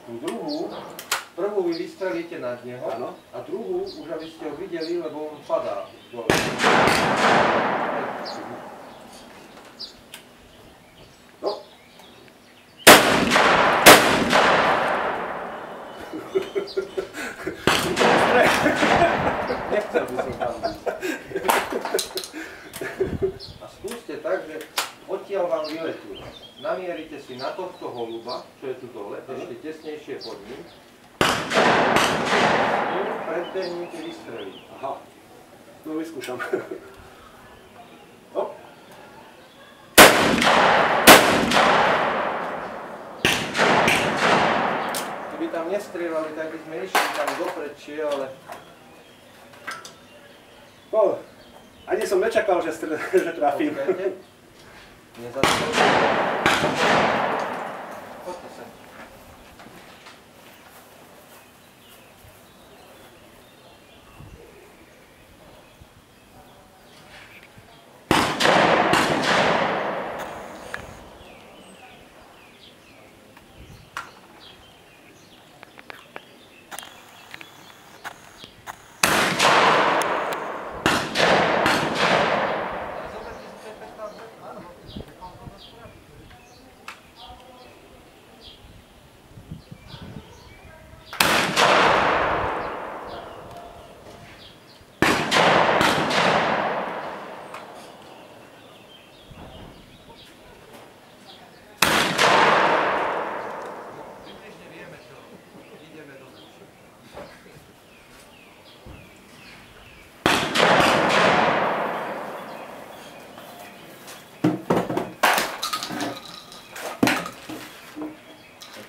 Tú druhú, prvú vy vystrelíte nad neho a druhú už aby ste ho videli, lebo on padá dole. No. Nechcel by som tam byť. A skúste tak, že odtiaľ vám vyletú. Namierite si na tohto holuba, čo je tu dole, ešte tesnejšie pod ním. Predbehnite, vystrelíte. Aha. No vyskúšam. No. Keby tam nestrieľali, tak by sme išli tam doprečie, ale... No, ani som nečakal, že trafím. Počkajte. Nezastrelite. Poďte sem.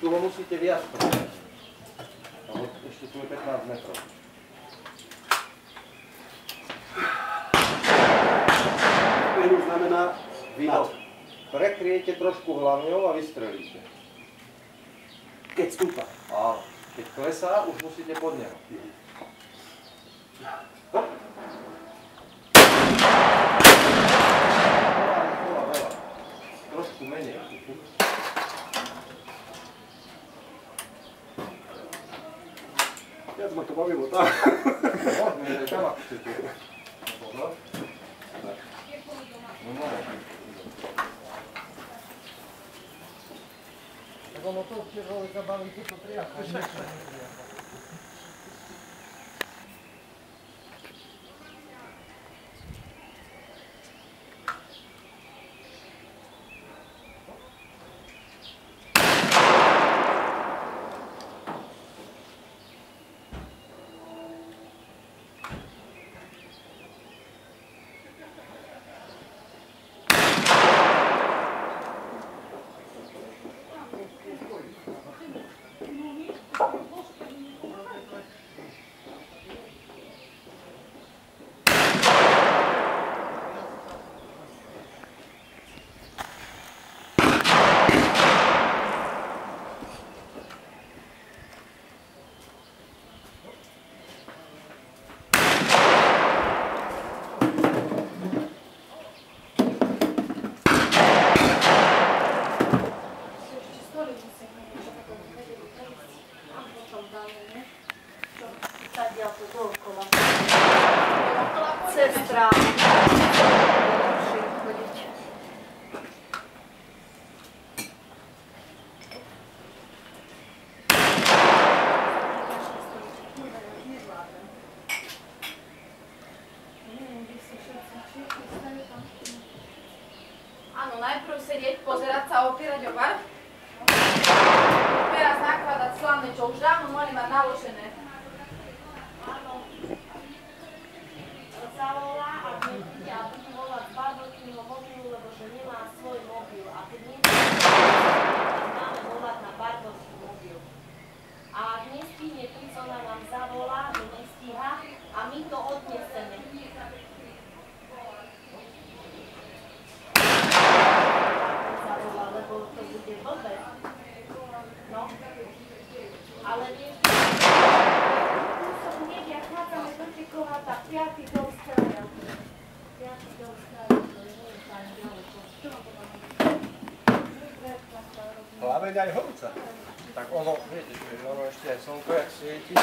Tu ho musíte viac prejsť. Ešte tu je 15 metrov. Prehnúť znamená Vy ho prekryjete trošku hlavňou a vystrelíte. keď stúpa. A keď klesá, už musíte pod neho. Veľa. Trošku menej. Viac ma to bavilo tak. Môžeme, že tam ak chcete. No, tak ono to človeka baví, keď to prijaká. Sestra. Áno, najprv sedieť, pozerať sa, opierať o bar. Teraz nakladať slavné, čo už dávno mali mať naložené. Áno. Zavolá a bude a bude volať z barbotního mobilu, lebo že nemá svoj mobil. A keď máme volať na barbotný mobil. A ak nestíhne prísť, ona nám zavolá, že nestíha a my to odneseme. Lebo to bude blbé. No. Ale vieš, som hneď, jak chádzame do Čekova, tak 5. do Australia. 5. do Australia, to je veľmi fajn ďaleko. Čo vám to mám? Plaveň aj horúca. Tak ono, viete, že ono ešte aj slnko, jak svieti,